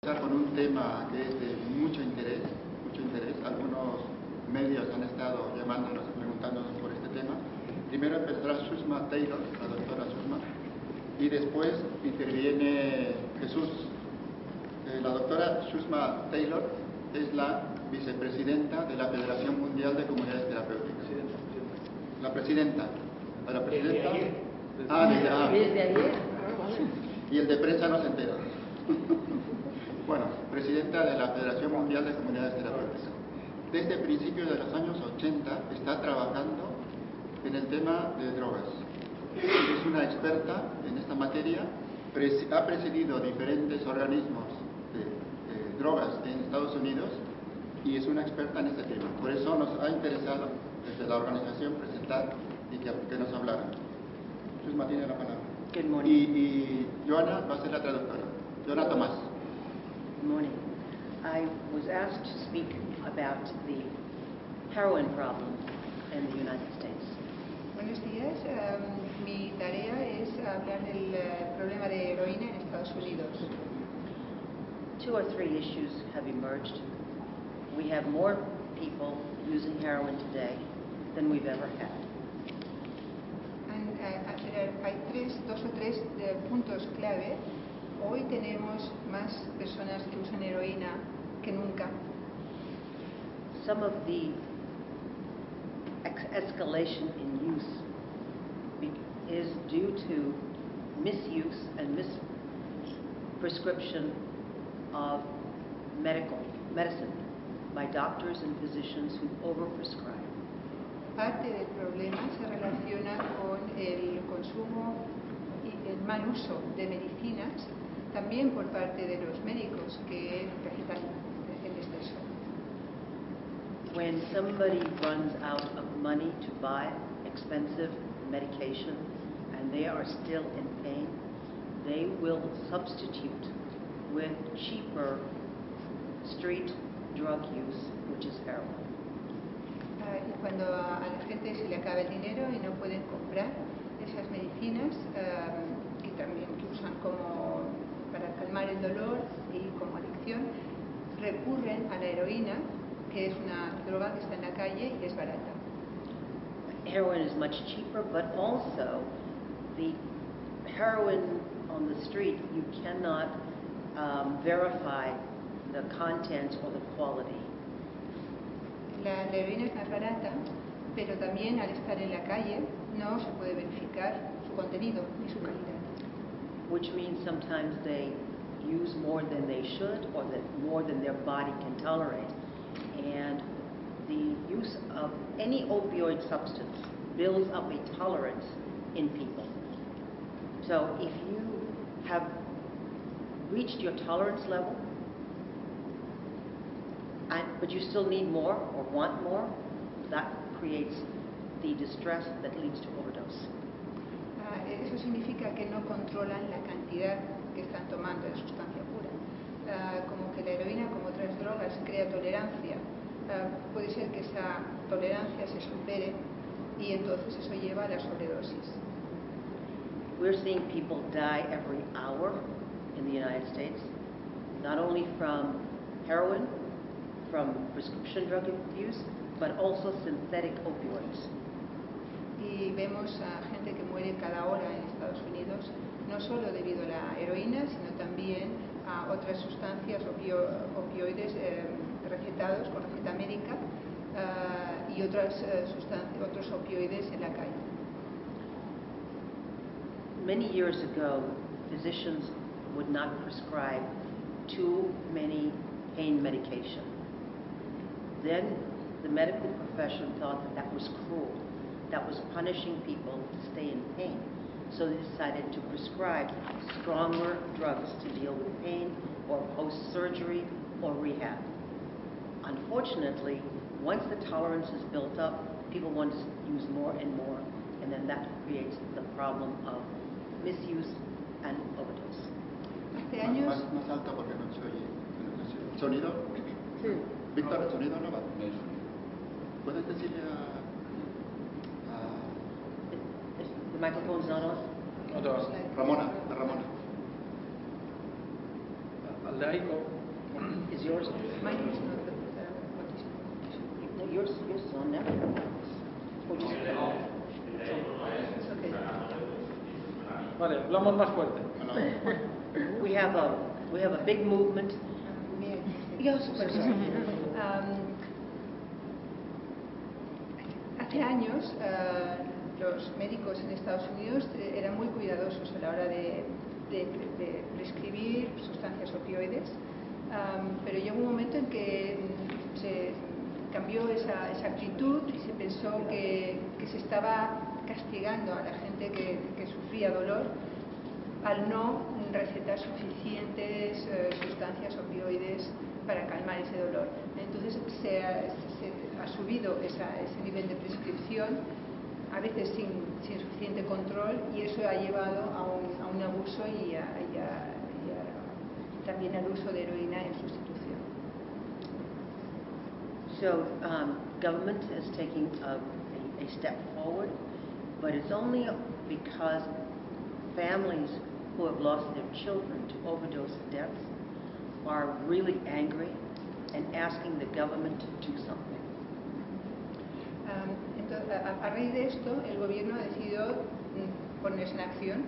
Con un tema que es de mucho interés. Algunos medios han estado llamándonos y preguntándonos por este tema. Primero empezará Susma Taylor, la doctora Susma, y después interviene Jesús. La doctora Susma Taylor es la vicepresidenta de la Federación Mundial de Comunidades Terapéuticas. La presidenta. Desde ayer. Desde ayer. Y el de prensa no se entera. Bueno, presidenta de la Federación Mundial de Comunidades Terapéuticas. Desde principios de los años 80 está trabajando en el tema de drogas. Es una experta en esta materia, ha presidido diferentes organismos de drogas en Estados Unidos y es una experta en este tema. Por eso nos ha interesado desde la organización presentar y que nos hablara. Susma tiene la palabra. Good morning. Y Joana va a ser la traductora. Joana Tomás. Good morning. I was asked to speak about the heroin problem in the United States. Buenos días. Mi tarea es hablar del problema de heroína en Estados Unidos. 2 or 3 issues have emerged. We have more people using heroin today than we've ever had. Hay 2 o 3 puntos clave. Hoy tenemos más personas que usan heroína que nunca. Some of the escalation in use is due to misuse and misprescription of medicine by doctors and physicians who overprescribe. Parte del problema se relaciona con el consumo y el mal uso de medicinas, también por parte de los médicos que recetan en exceso. When somebody runs out of money to buy expensive medication and they are still in pain, they will substitute with cheaper street drug use, which is heroin. Y cuando a la gente se le acaba el dinero y no pueden comprar esas medicinas que también usan como para calmar el dolor y como adicción, recurren a la heroína, que es una droga que está en la calle y es barata. Heroin is much cheaper, but also the heroin on the street, you cannot verify the content or the quality. La heroína es más barata, pero también al estar en la calle no se puede verificar su contenido ni su calidad. Which means sometimes they use more than they should or more than their body can tolerate. And the use of any opioid substance builds up a tolerance in people. So if you have reached your tolerance level, but you still need more or want more, that creates the distress that leads to overdose. Eso significa que no controlan la cantidad que están tomando de sustancia pura. Como que la heroína, como otras drogas, crea tolerancia. Puede ser que esa tolerancia se supere y entonces eso lleva a la sobredosis. We're seeing people die every hour in the United States, not only from heroin, from prescription drug abuse, but also synthetic opioids. Y vemos a gente que muere cada hora en Estados Unidos, no solo debido a la heroína, sino también a otras sustancias opioides recetados con receta médica y otros opioides en la calle. Many years ago, physicians would not prescribe too many pain medication. Then the medical profession thought that was cruel, that was punishing people to stay in pain. So they decided to prescribe stronger drugs to deal with pain or post-surgery or rehab. Unfortunately, once the tolerance is built up, people want to use more and more, and then that creates the problem of misuse and overdose. Hace años... Más alta porque no se oye. ¿Sonido? Sí. Víctor, ¿el sonido no va? ¿Puedes decirle a... The microphone's not on? Ramona, a Ramona. Al de ahí Is yours? Mine is not what is No, yours is on there. Or just- It's okay. Vale, hablamos más fuerte. We have a big movement. Bien. Yes, sorry. Hace años los médicos en Estados Unidos eran muy cuidadosos a la hora de prescribir sustancias opioides, pero llegó un momento en que se cambió esa actitud y se pensó que se estaba castigando a la gente que sufría dolor al no recetar suficientes sustancias opioides para calmar ese dolor. Entonces se ha subido ese nivel de prescripción, a veces sin suficiente control, y eso ha llevado a un abuso y también al uso de heroína en sustitución. So, government is taking a step forward, but it's only because families who have lost their children to overdose deaths are really angry and asking the government to do something. Entonces, a raíz de esto, el gobierno ha decidido ponerse en acción,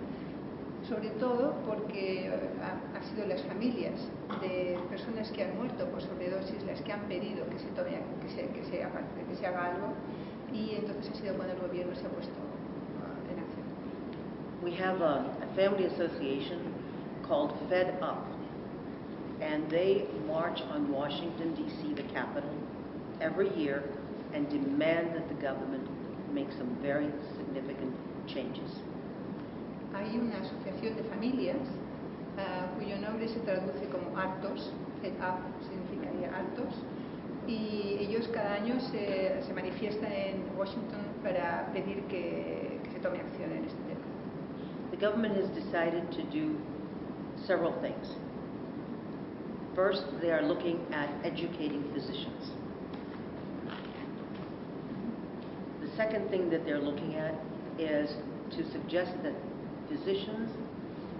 sobre todo porque han sido las familias de personas que han muerto por sobredosis las que han pedido que se haga algo, y entonces ha sido cuando el gobierno se ha puesto en acción. We have a family association called Fed Up, and they march on Washington, D.C., the capital, every year and demand that the government make some very significant changes. Hay una asociación de familias cuyo nombre se traduce como hartos, Fed Up significaría hartos, y ellos cada año se manifiestan en Washington para pedir que se tome acción en este tema. The government has decided to do several things. First, they are looking at educating physicians. The second thing that they're looking at is to suggest that physicians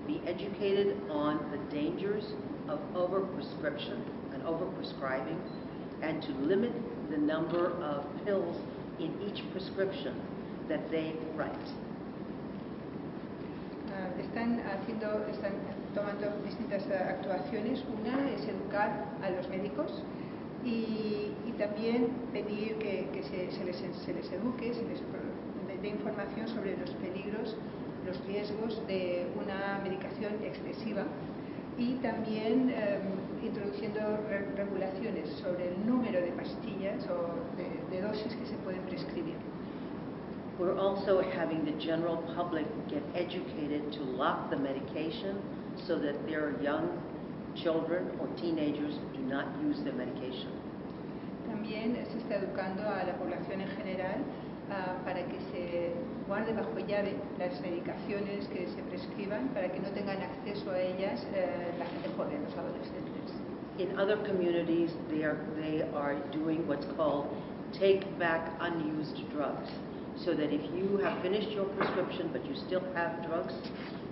be educated on the dangers of overprescription and overprescribing, and to limit the number of pills in each prescription that they write. Están tomando distintas actuaciones. Una es educar a los médicos y también pedir que se les eduque, se les dé información sobre los peligros, los riesgos de una medicación excesiva, y también introduciendo regulaciones sobre el número de pastillas o de dosis que se pueden prescribir. We're also having the general public get educated to lock the medication so that their young children or teenagers do not use their medication. También se está educando a la población en general para que se guarde bajo llave las medicaciones que se prescriban, para que no tengan acceso a ellas la gente joven, los adolescentes. In other communities, they are doing what's called take back unused drugs, so that if you have finished your prescription but you still have drugs,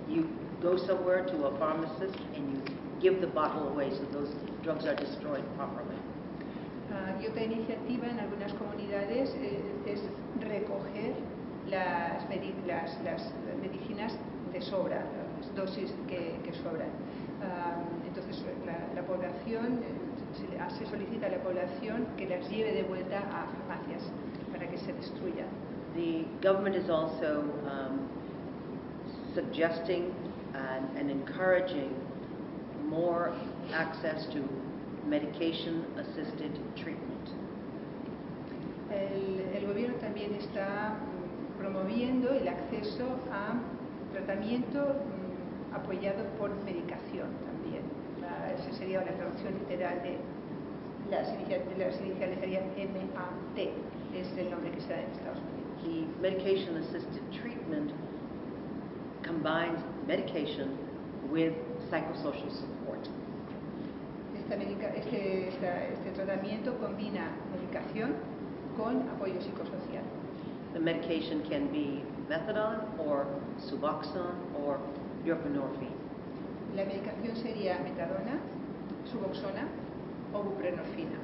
you go somewhere to a pharmacist and you give the bottle away so those drugs are destroyed properly. Y otra iniciativa en algunas comunidades es recoger las medicinas de sobra, las dosis que sobran. Entonces la población, se solicita a la población que las lleve de vuelta a farmacias para que se destruyan. The government is also suggesting and encouraging more access to medication-assisted treatment. El gobierno también está promoviendo el acceso a tratamiento apoyado por medicación también. Esa sería la traducción literal de las iniciales serían MAT, es el nombre que se da en Estados Unidos. The medication-assisted treatment combines medication with psychosocial support. Este tratamiento combina medicación con apoyo psicosocial. The medication can be methadone or Suboxone or buprenorphine. La medicación sería metadona, Suboxona o buprenorfina.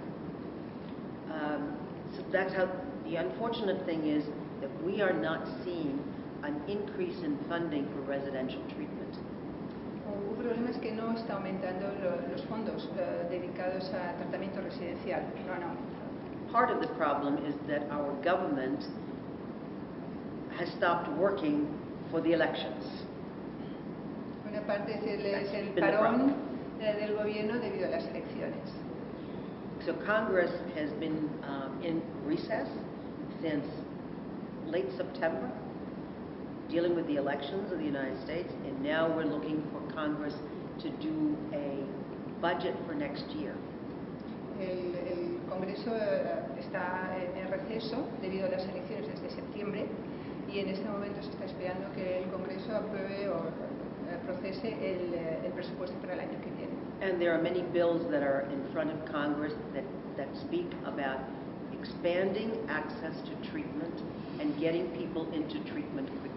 So that's how, the unfortunate thing is that we are not seeing an increase in funding for residential treatment. Un problema es que no está aumentando los fondos dedicados a tratamiento residencial, no han aumentado. Part of the problem is that our government has stopped working for the elections. Una parte es el That's been the parón del gobierno debido a las elecciones. So Congress has been in recess since late September, dealing with the elections of the United States, and now we're looking for Congress to do a budget for next year. El Congreso está en receso debido a las elecciones desde septiembre y en este momento se está esperando que el Congreso apruebe o procese el presupuesto para el año que viene. And there are many bills that are in front of Congress that speak about expanding access to treatment and getting people into treatment quickly.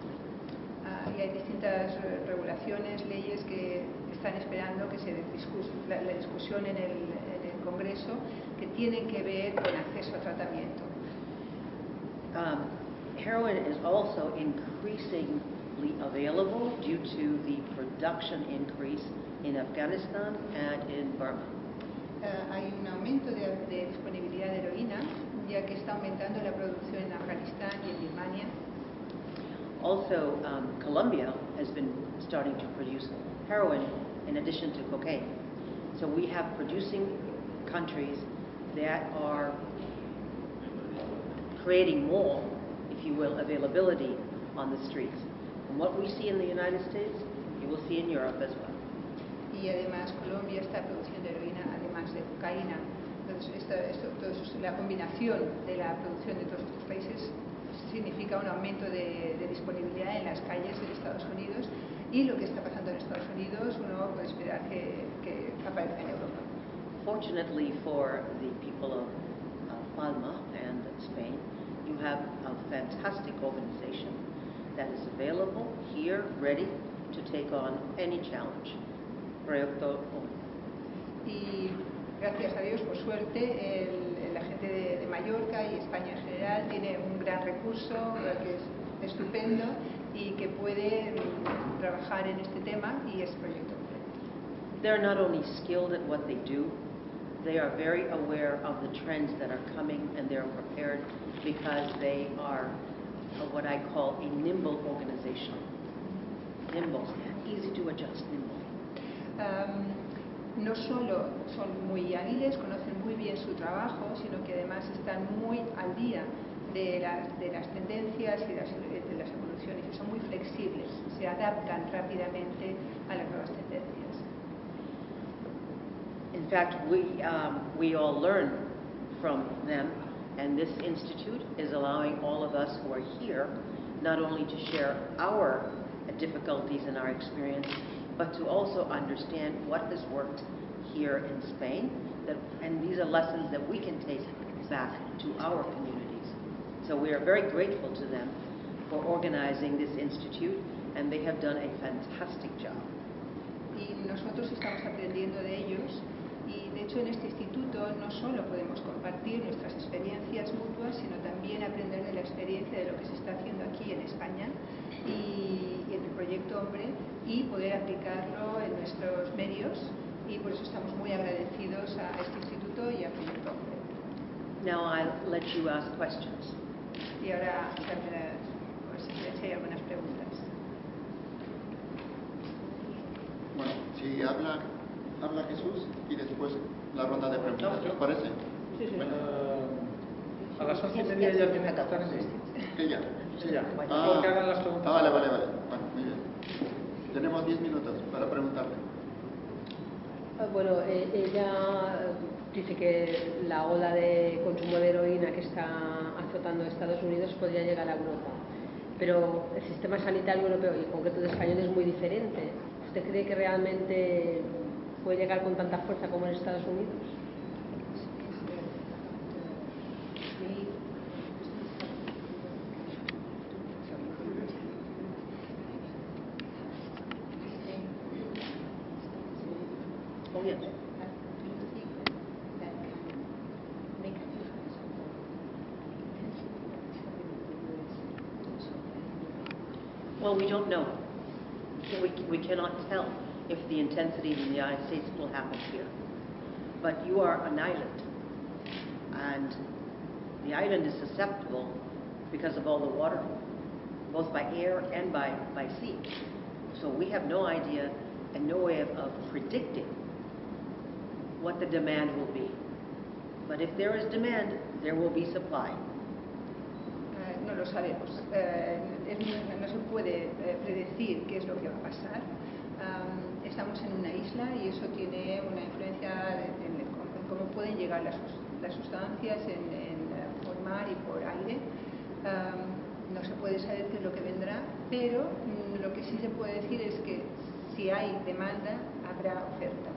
Y hay distintas regulaciones, leyes que están esperando que se la discusión en el Congreso que tienen que ver con acceso a tratamiento. Heroin is also increasingly available due to the production increase in Afghanistan and in Burma. Hay un aumento de disponibilidad de heroína, ya que está aumentando la producción en Afganistán y en Birmania. Also, Colombia has been starting to produce heroin in addition to cocaine. So we have producing countries that are creating more, if you will, availability on the streets. And what we see in the United States, you will see in Europe as well. Y además Colombia está produciendo heroína además de cocaína. Entonces, la combinación de la producción de todos estos países significa un aumento de disponibilidad en las calles de Estados Unidos, y lo que está pasando en Estados Unidos uno puede esperar que aparezca en Europa. Fortunately for the people of Palma and Spain, you have a fantastic organization that is available here, ready to take on any challenge. Proyecto ONU. Y gracias a Dios, por suerte, la gente de Mallorca y España en general tiene un gran recurso que es estupendo y que puede trabajar en este tema, y es Proyecto ONU. They're not only skilled at what they do, they are very aware of the trends that are coming, and they're prepared because they are what I call a nimble organization. Nimble, easy to adjust, nimble. No solo son muy hábiles, conocen muy bien su trabajo, sino que además están muy al día de las tendencias y de las evoluciones, y son muy flexibles, se adaptan rápidamente a las nuevas tendencias. In fact, we all learn from them, and this institute is allowing all of us who are here not only to share our difficulties and our experience, but to also understand what has worked here in Spain, and these are lessons that we can take back to our communities. So we are very grateful to them for organizing this institute, and they have done a fantastic job. Y nosotros estamos aprendiendo de ellos, y de hecho en este instituto no solo podemos compartir nuestras experiencias mutuas, sino también aprender de la experiencia de lo que se está haciendo aquí en España y en el Proyecto Hombre, y poder aplicarlo en nuestros medios, y por eso estamos muy agradecidos a este instituto y al Proyecto Hombre. Now I'll let you ask questions. Y ahora, pues, si hay algunas preguntas. Bueno, si habla Jesús y después la ronda de preguntas, ¿os parece? Sí, sí. A las 11:30 ya tiene que estar en el... Ella. Ella. Porque hagan las preguntas. Vale. Bueno, muy bien. Tenemos 10 minutos para preguntarle. Bueno, ella dice que la ola de consumo de heroína que está azotando a Estados Unidos podría llegar a Europa, pero el sistema sanitario europeo, y en concreto de español, es muy diferente. ¿Usted cree que realmente puede llegar con tanta fuerza como en Estados Unidos? Well, we don't know. We cannot tell if the intensity in the United States will happen here. But you are an island, and the island is susceptible because of all the water, both by air and by sea. So we have no idea and no way of predicting what the demand will be. But if there is demand, there will be supply. No lo sabemos. No se puede predecir qué es lo que va a pasar. Estamos en una isla y eso tiene una influencia en cómo pueden llegar las sustancias por mar y por aire. No se puede saber qué es lo que vendrá, pero lo que sí se puede decir es que si hay demanda, habrá oferta.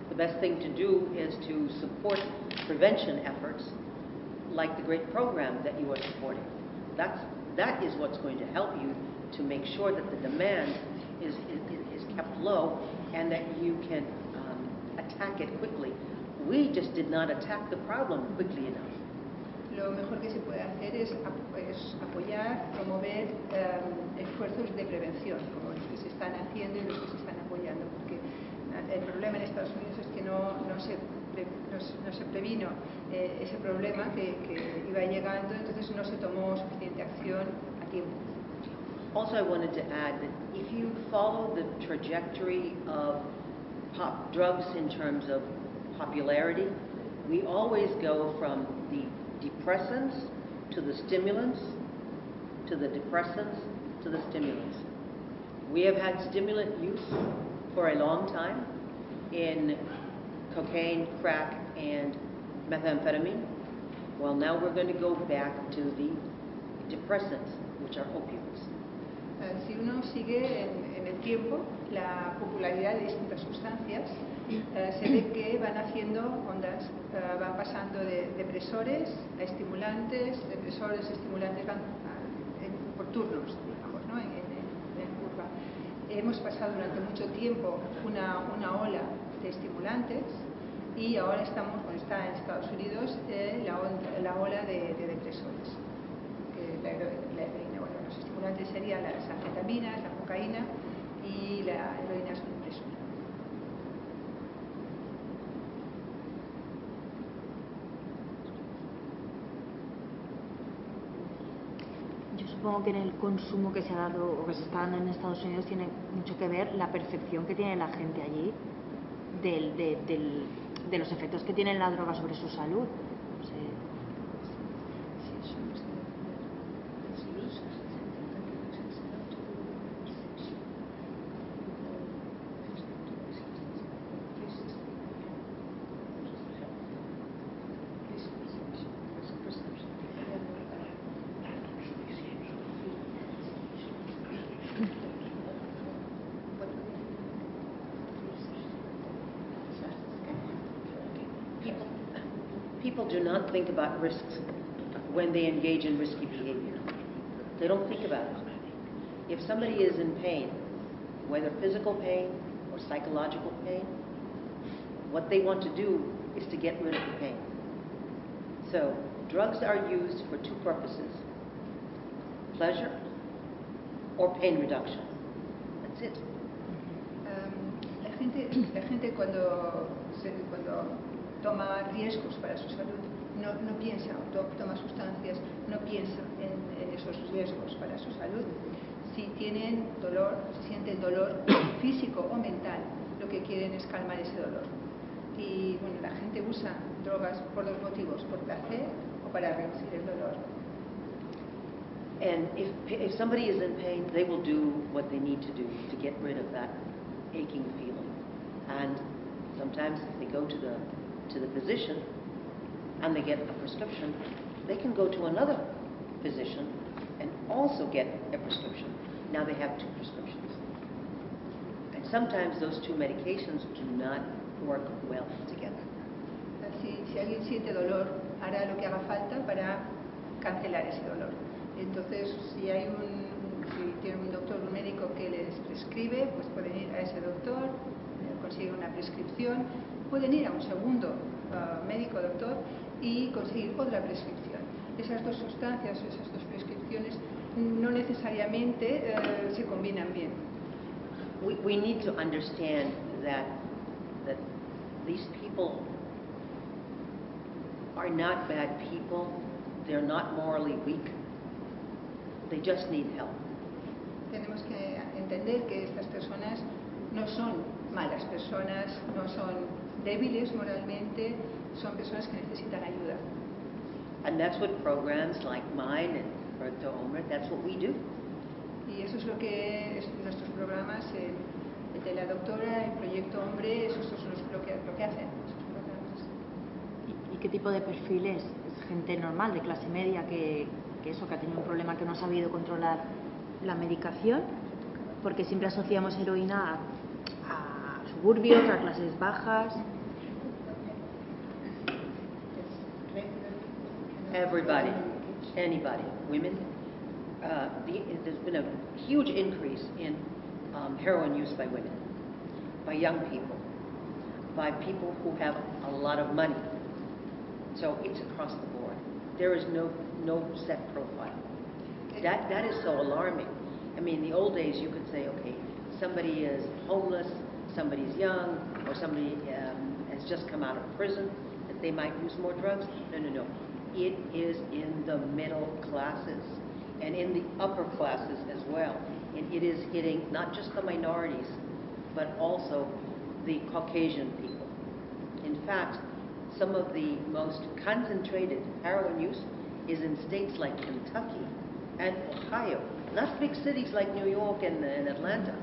The best thing to do is to support prevention efforts like the great program that you are supporting. That is what's going to help you to make sure that the demand is kept low and that you can attack it quickly. We just did not attack the problem quickly enough. Lo mejor que se puede hacer es apoyar, promover esfuerzos de prevención, como los que se están haciendo y los que se están apoyando, porque el problema en Estados Unidos es que no se previno ese problema que iba llegando, entonces no se tomó suficiente acción a tiempo. Also, I wanted to add that if you follow the trajectory of drugs in terms of popularity, we always go from the depressants to the stimulants, to the depressants to the stimulants. We have had stimulant use for a long time in cocaine, crack, and methamphetamine. Well, now we're going to go back to the depressants, which are opioids. Si uno sigue en el tiempo la popularidad de distintas sustancias, se ve que van haciendo ondas, van pasando de depresores a estimulantes, depresores, estimulantes, van por turnos, digamos, ¿no? en curva. Hemos pasado durante mucho tiempo una ola de estimulantes y ahora estamos, cuando está en Estados Unidos, la ola de depresores. La heroína, bueno, los estimulantes serían las anfetaminas, la cocaína y la heroína es un depresor. Yo supongo que en el consumo que se ha dado o que se está dando en Estados Unidos tiene mucho que ver la percepción que tiene la gente allí de los efectos que tiene la droga sobre su salud. No sé. People do not think about risks when they engage in risky behavior. They don't think about it. If somebody is in pain, whether physical pain or psychological pain, what they want to do is to get rid of the pain. So, drugs are used for two purposes: pleasure or pain reduction. That's it. La gente cuando toma riesgos para su salud no piensa, toma sustancias, no piensa en esos riesgos para su salud. Si tienen dolor, si sienten dolor físico o mental, lo que quieren es calmar ese dolor. Y bueno, la gente usa drogas por dos motivos: por placer o para reducir el dolor. And if somebody is in pain, they will do what they need to do to get rid of that aching feeling. And sometimes if they go to the physician and they get a prescription, they can go to another physician and also get a prescription. Now they have two prescriptions. And sometimes those two medications do not work well together. Si alguien siente dolor, hará lo que haga falta para cancelar ese dolor. Entonces, si tiene un doctor, un médico que les prescribe, pues pueden ir a ese doctor, conseguir una prescripción, pueden ir a un segundo médico, doctor, y conseguir otra prescripción. esas dos sustancias o esas dos prescripciones no necesariamente se combinan bien. We need to understand that these people are not bad people. They're not morally weak. They just need help. Tenemos que entender que estas personas no son malas personas, no son débiles moralmente, son personas que necesitan ayuda. And that's what programs like mine and Proyecto Hombre, that's what we do. Y eso es lo que nuestros programas, el de la doctora, el Proyecto Hombre, eso es lo que hacen esos programas. ¿Y qué tipo de perfiles? ¿Es gente normal, de clase media, que ha tenido un problema, que no ha sabido controlar la medicación? Porque siempre asociamos heroína a suburbios, a clases bajas. Everybody, anybody, women. There's been a huge increase in heroin use by women, by young people, by people who have a lot of money. So it's across the board. There is no set profile. That is so alarming. I mean, in the old days, you could say, okay, somebody is homeless, somebody's young, or somebody has just come out of prison, that they might use more drugs. No. It is in the middle classes and in the upper classes as well. And it is hitting not just the minorities, but also the Caucasian people. In fact, some of the most concentrated heroin use is in states like Kentucky and Ohio, not big cities like New York and Atlanta.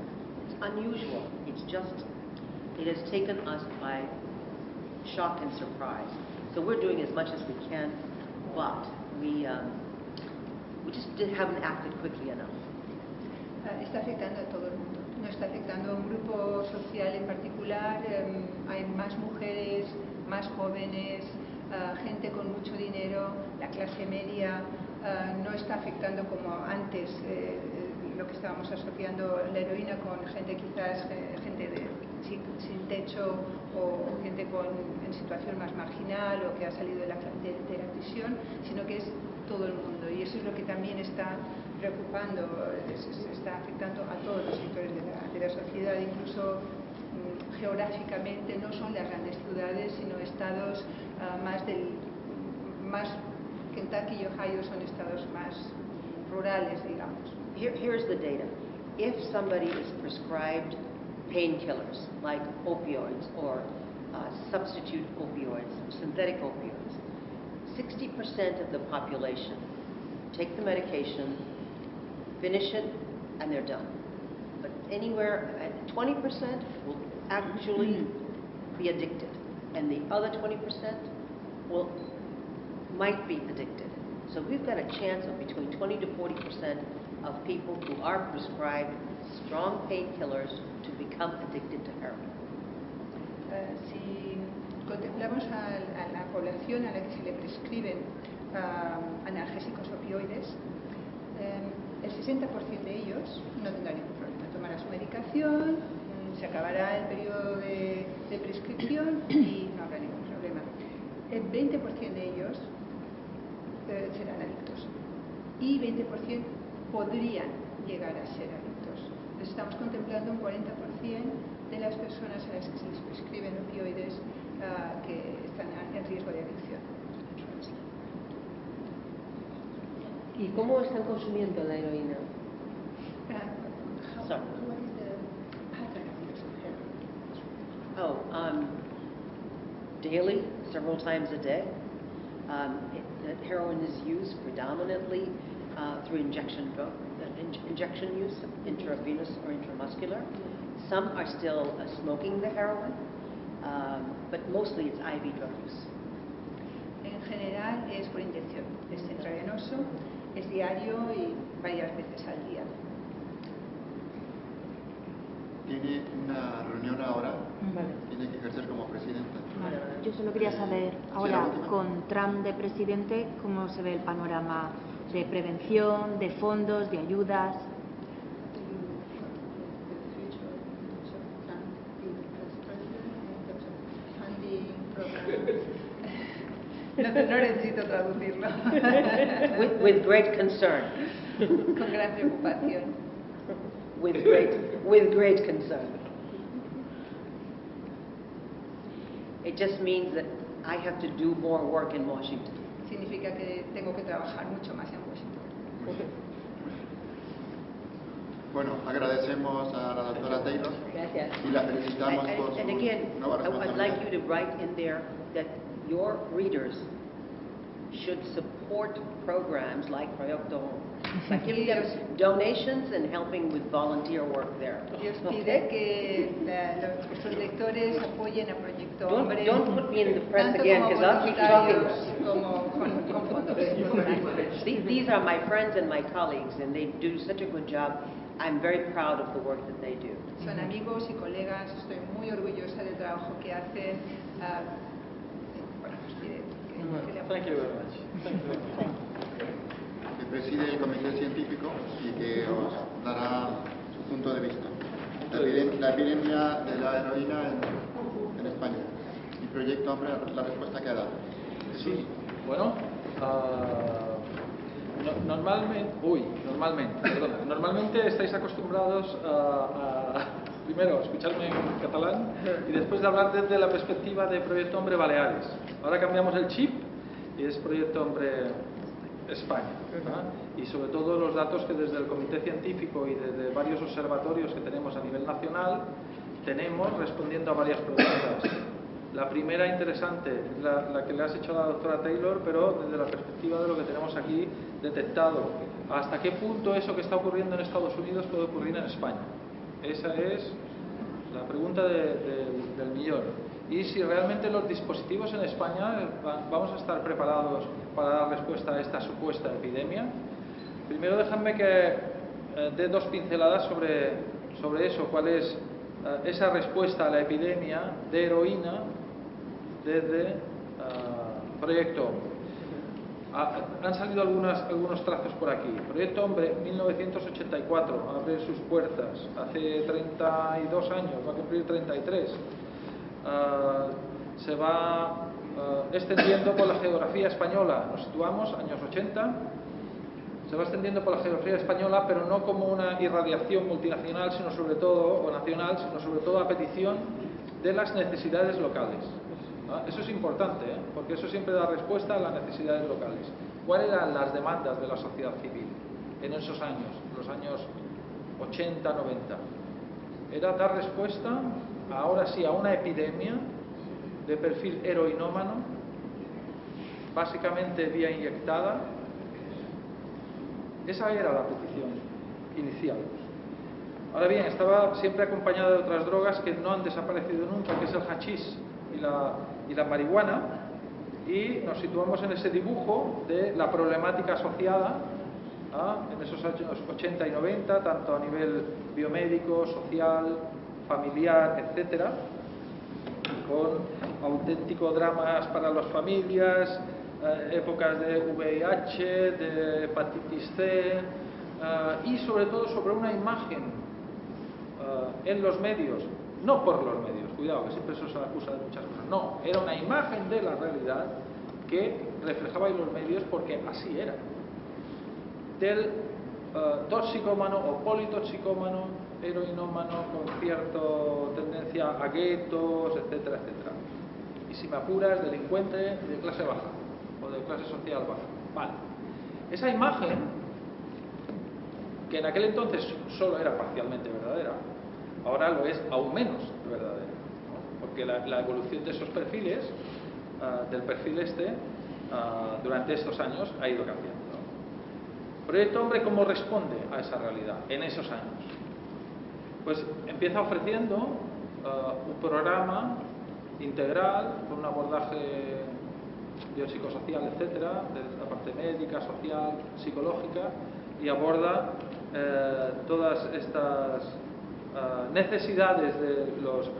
It's unusual. It has taken us by shock and surprise. So we're doing as much as we can, but we just haven't acted quickly enough. Está afectando a todo el mundo, no está afectando a un grupo social en particular. Hay más mujeres, más jóvenes, gente con mucho dinero, la clase media. No está afectando como antes lo que estábamos asociando la heroína con gente quizás sin techo o gente en situación más marginal o que ha salido de la prisión, sino que es todo el mundo, y eso es lo que también está preocupando, está afectando a todos los sectores de la sociedad, incluso geográficamente. No son las grandes ciudades, sino estados más Kentucky y Ohio son estados más rurales, digamos. Here's the data. If somebody is prescribed painkillers like opioids or substitute opioids, synthetic opioids, 60% of the population take the medication, finish it, and they're done. But anywhere at 20% will actually be addicted, and the other 20% might be addicted. So we've got a chance of between 20 to 40% of people who are prescribed strong painkillers to become addicted to heroin. Si contemplamos a la población a la que se le prescriben analgésicos opioides, el 60% de ellos no tendrá ningún problema. Tomará su medicación, se acabará el periodo de prescripción y no habrá ningún problema. El 20% de ellos serán adictos y 20% podrían llegar a ser adictos. Entonces estamos contemplando un 40% de las personas a las que se les prescriben opioides que están en riesgo de adicción. ¿Y cómo están consumiendo la heroína? Sorry. What is the pattern of use of heroin? Daily, several times a day. Heroin is used predominantly through injection use, intravenous or intramuscular. Some are still smoking the heroin, but mostly it's IV drug use. En general es por inyección, es intravenoso, es diario y varias veces al día. Tiene una reunión ahora, Vale. tiene que ejercer como presidenta. Vale. Yo solo quería saber, ahora con Trump de presidente, ¿cómo se ve el panorama de prevención, de fondos, de ayudas? No No necesito traducirlo. With great concern. Con gran preocupación. With great concern. It just means that I have to do more work in Washington. Significa que tengo que trabajar mucho más en Washington. Bueno, agradecemos a la doctora Taylor Gracias. y la felicitamos por su And again, nueva I'd like responsabilidad. you to write in there that your readers should support programs like Proyecto Home, by giving them donations and helping with volunteer work there. Dios pide que vuestros lectores apoyen a Proyecto Hombre, Don't put me in the press tanto again, como 'cause I'll keep talking. voluntarios como con fondos. These are my friends and my colleagues, and they do such a good job. I'm very proud of the work that they do. Son amigos y colegas, estoy muy orgullosa del trabajo que hacen. Bueno, pues pide que le Thank you very much. Thank you very much. Que preside el comité científico y que os dará su punto de vista. La epidemia de la heroína en España. Y Proyecto Hombre, la respuesta que ha dado. Jesús. Sí, bueno, normalmente estáis acostumbrados primero a escucharme en catalán y después de hablar desde la perspectiva de Proyecto Hombre Baleares. Ahora cambiamos el chip y es Proyecto Hombre España, ¿verdad? Y sobre todo los datos que desde el comité científico y desde varios observatorios que tenemos a nivel nacional tenemos respondiendo a varias preguntas. La primera interesante, la que le has hecho a la doctora Taylor, pero desde la perspectiva de lo que tenemos aquí detectado. ¿Hasta qué punto eso que está ocurriendo en Estados Unidos puede ocurrir en España? Esa es la pregunta del millón. Y si realmente los dispositivos en España vamos a estar preparados para dar respuesta a esta supuesta epidemia. Primero déjame que dé dos pinceladas sobre eso, cuál es esa respuesta a la epidemia de heroína desde Proyecto Hombre. Han salido algunos trazos por aquí. Proyecto Hombre, 1984, abre sus puertas. Hace 32 años, va a cumplir 33. Se va extendiendo por la geografía española. Nos situamos, años 80. Se va extendiendo por la geografía española, pero no como una irradiación multinacional, sino sobre todo, o nacional, sino sobre todo a petición de las necesidades locales. Eso es importante, porque eso siempre da respuesta a las necesidades locales. ¿Cuáles eran las demandas de la sociedad civil en esos años, los años 80, 90? Era dar respuesta, ahora sí, a una epidemia de perfil heroinómano, básicamente vía inyectada. Esa era la petición inicial. Ahora bien, estaba siempre acompañada de otras drogas que no han desaparecido nunca, que es el hachís y la marihuana, y nos situamos en ese dibujo de la problemática asociada en esos años 80 y 90, tanto a nivel biomédico, social, familiar, etcétera, con auténticos dramas para las familias, épocas de VIH, de hepatitis C, y sobre todo sobre una imagen en los medios, no por los medios, cuidado, que siempre eso se acusa de muchas cosas, no, era una imagen de la realidad que reflejaba en los medios porque así era, del toxicómano o politoxicómano, heroinómano con cierta tendencia a guetos, etcétera, etcétera. Y si me apuras, delincuente de clase baja o de clase social baja. Vale. Esa imagen, que en aquel entonces solo era parcialmente verdadera, ahora lo es aún menos verdadera, ¿no? Porque la evolución de esos perfiles, del perfil durante estos años ha ido cambiando. Proyecto Hombre, ¿cómo responde a esa realidad en esos años? Pues empieza ofreciendo un programa integral con un abordaje biopsicosocial, etcétera, de la parte médica, social, psicológica, y aborda todas estas necesidades de los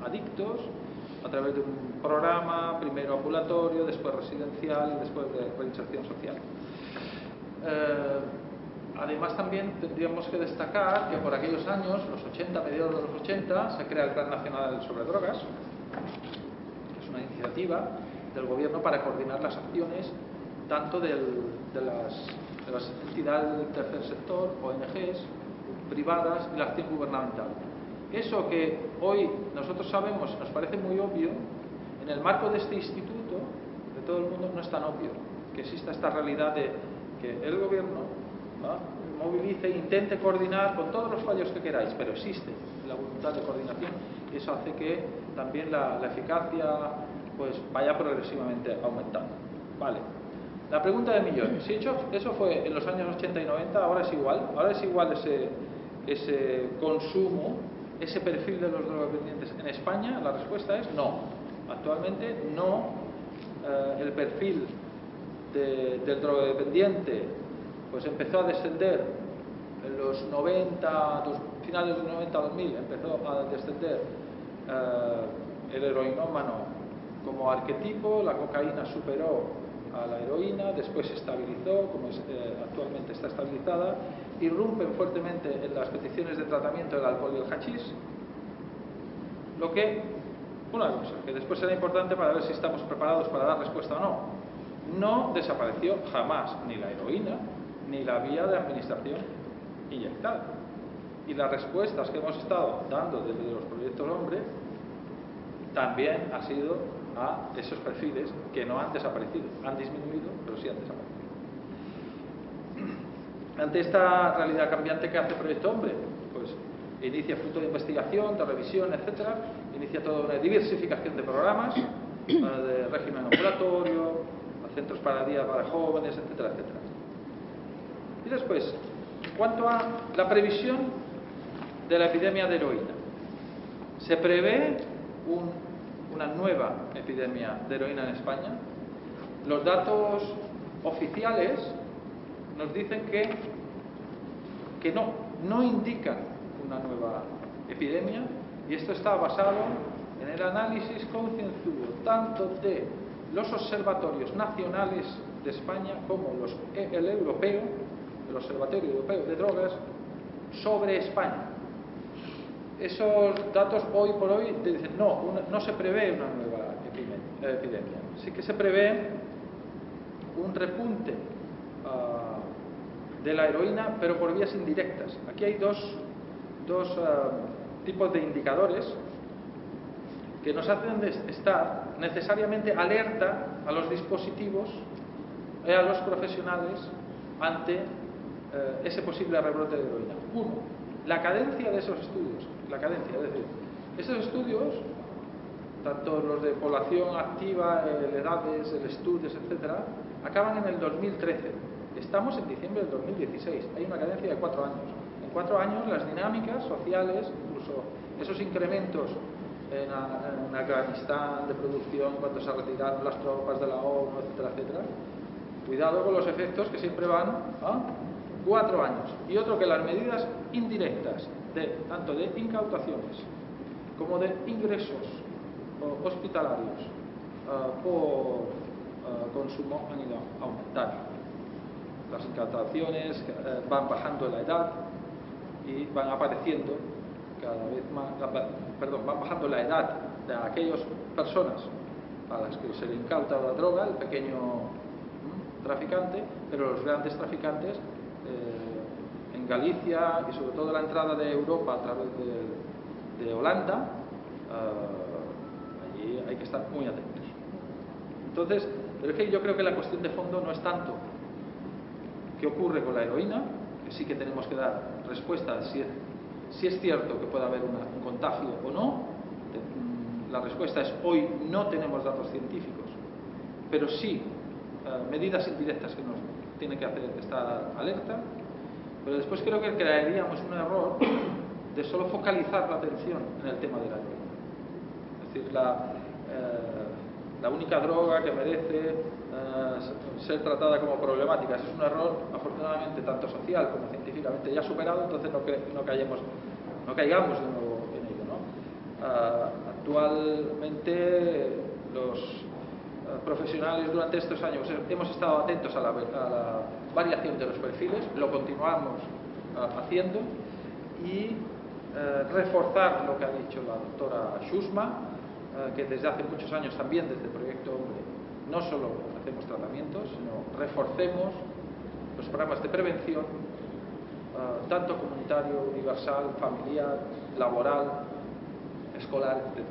adictos a través de un programa, primero ambulatorio, después residencial y después de reinserción social. Además también tendríamos que destacar que por aquellos años, los 80, mediados de los 80, se crea el Plan Nacional sobre Drogas, que es una iniciativa del gobierno para coordinar las acciones tanto de las entidades del tercer sector, ONGs, privadas y la acción gubernamental. Eso que hoy nosotros sabemos, nos parece muy obvio, en el marco de este instituto, de todo el mundo, no es tan obvio que exista esta realidad de que el gobierno movilice e intente coordinar con todos los fallos que queráis, pero existe la voluntad de coordinación y eso hace que también la eficacia pues vaya progresivamente aumentando. Vale. La pregunta de millón, si eso fue en los años 80 y 90, ahora es igual ese consumo, ese perfil de los drogodependientes en España. La respuesta es no. Actualmente no. El perfil del drogodependiente pues empezó a descender en los 90, finales de los 90-2000, empezó a descender el heroinómano como arquetipo, la cocaína superó a la heroína, después se estabilizó, como actualmente está estabilizada, irrumpen fuertemente en las peticiones de tratamiento del alcohol y el hachís, lo que, una cosa, que después será importante para ver si estamos preparados para dar respuesta o no. No desapareció jamás ni la heroína, ni la vía de administración inyectada. Y las respuestas que hemos estado dando desde los proyectos Hombre también ha sido a esos perfiles que no han desaparecido, han disminuido, pero sí han desaparecido. Ante esta realidad cambiante, ¿qué hace Proyecto Hombre? Pues inicia fruto de investigación, de revisión, etcétera, inicia toda una diversificación de programas, de régimen ambulatorio, centros para día para jóvenes, etcétera, etcétera. Y después, en cuanto a la previsión de la epidemia de heroína, se prevé una nueva epidemia de heroína en España. Los datos oficiales nos dicen que no indican una nueva epidemia, y esto está basado en el análisis concienzudo tanto de los observatorios nacionales de España como el europeo, el Observatorio Europeo de Drogas, sobre España. Esos datos hoy por hoy te dicen no se prevé una nueva epidemia. Sí que se prevé un repunte de la heroína, pero por vías indirectas. Aquí hay dos tipos de indicadores que nos hacen estar necesariamente alerta a los dispositivos y a los profesionales ante ese posible rebrote de heroína. Uno, la cadencia de esos estudios. Es decir, esos estudios, tanto los de población activa, edades, estudios, etcétera, acaban en el 2013. Estamos en diciembre del 2016. Hay una cadencia de 4 años. En 4 años las dinámicas sociales, incluso esos incrementos en Afganistán de producción cuando se retiraron las tropas de la ONU, etcétera, etcétera. Cuidado con los efectos que siempre van a 4 años. Y otro, que las medidas indirectas, tanto de incautaciones como de ingresos hospitalarios por consumo han ido aumentando. Las incautaciones van bajando la edad y van apareciendo cada vez más, van bajando la edad de aquellas personas a las que se le incauta la droga, el pequeño traficante, pero los grandes traficantes en Galicia y sobre todo la entrada de Europa a través de Holanda, allí hay que estar muy atentos. Entonces, pero es que yo creo que la cuestión de fondo no es tanto qué ocurre con la heroína, que sí que tenemos que dar respuesta a si es cierto que puede haber un contagio o no. La respuesta es: hoy no tenemos datos científicos, pero sí medidas indirectas que nos tienen que hacer estar alerta. Pero después creo que crearíamos un error de solo focalizar la atención en el tema de la heroína. Es decir, la única droga que merece ser tratada como problemática. Es un error, afortunadamente, tanto social como científicamente ya superado, entonces no caigamos de nuevo en ello, ¿no? Actualmente los profesionales durante estos años hemos estado atentos a la variación de los perfiles, lo continuamos haciendo, y reforzar lo que ha dicho la doctora Schussma, que desde hace muchos años también desde el Proyecto Hombre no solo hacemos tratamientos, sino reforcemos los programas de prevención, tanto comunitario, universal, familiar, laboral, escolar, etc.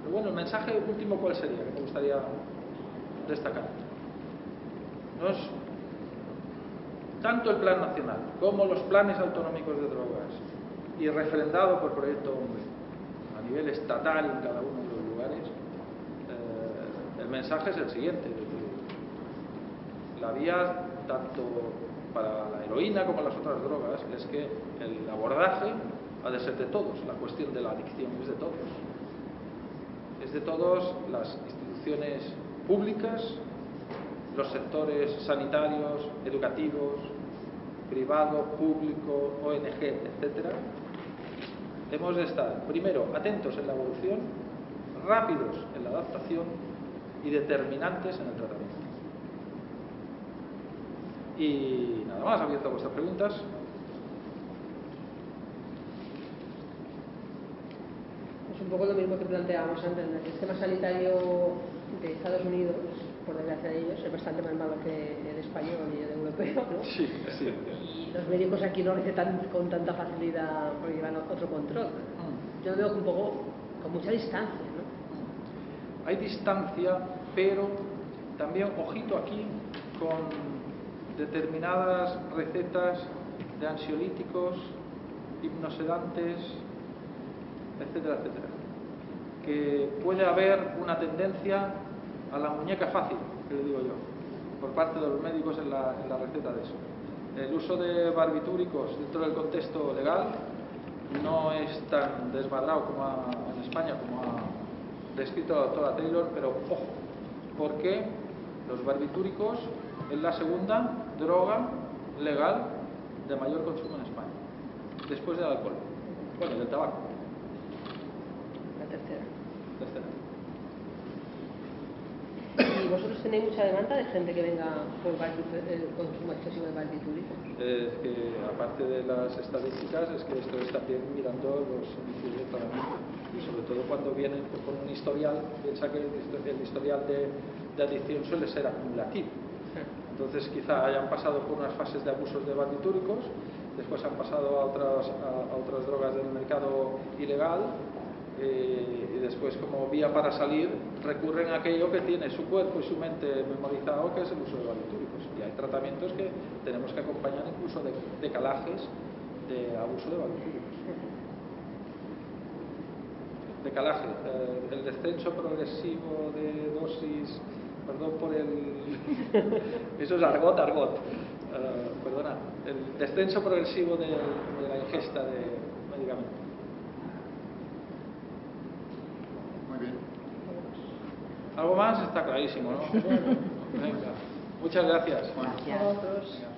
Pero bueno, el mensaje último, ¿cuál sería? Que me gustaría destacar. No es tanto el plan nacional como los planes autonómicos de drogas y refrendado por Proyecto Hombre a nivel estatal en cada uno de los lugares, el mensaje es el siguiente: la vía tanto para la heroína como las otras drogas es que el abordaje ha de ser de todos. La cuestión de la adicción es de todos. Es de todas las instituciones públicas, los sectores sanitarios, educativos, privado, público, ONG, etcétera. Hemos de estar, primero, atentos en la evolución, rápidos en la adaptación y determinantes en el tratamiento. Y nada más, abierto a vuestras preguntas. Es un poco lo mismo que planteábamos antes. El sistema sanitario de Estados Unidos, por desgracia de ellos, es bastante más malo que el español y el europeo, ¿no? Sí, sí. Y los médicos aquí no recetan con tanta facilidad porque llevan otro control. Yo lo veo un poco con mucha distancia, ¿no? Hay distancia, pero también, ojito aquí, con determinadas recetas de ansiolíticos, hipnosedantes, etcétera, etcétera, que puede haber una tendencia a la muñeca fácil, que le digo yo, por parte de los médicos en la receta de eso. El uso de barbitúricos dentro del contexto legal no es tan desmadrado como en España, como ha descrito la doctora Taylor, pero ojo, porque los barbitúricos es la segunda droga legal de mayor consumo en España, después del alcohol, bueno, del tabaco. La tercera. Tercera. ¿Y vosotros tenéis mucha demanda de gente que venga por el consumo excesivo de barbitúricos? Que aparte de las estadísticas, es que esto está bien mirando los índices de tratamiento, y sobre todo cuando vienen con un historial. Piensa que el historial de adicción suele ser acumulativo. Entonces quizá hayan pasado por unas fases de abusos de barbitúricos, después han pasado a otras drogas del mercado ilegal, y después, como vía para salir, recurren a aquello que tiene su cuerpo y su mente memorizado, que es el uso de barbitúricos. Y hay tratamientos que tenemos que acompañar incluso de decalajes de abuso de barbitúricos. Decalaje, el descenso progresivo de dosis, perdón por el... eso es argot. Perdona, el descenso progresivo de la ingesta de medicamentos. Muy bien. Algo más está clarísimo, ¿no? Venga, muchas gracias. Bueno, Gracias. venga.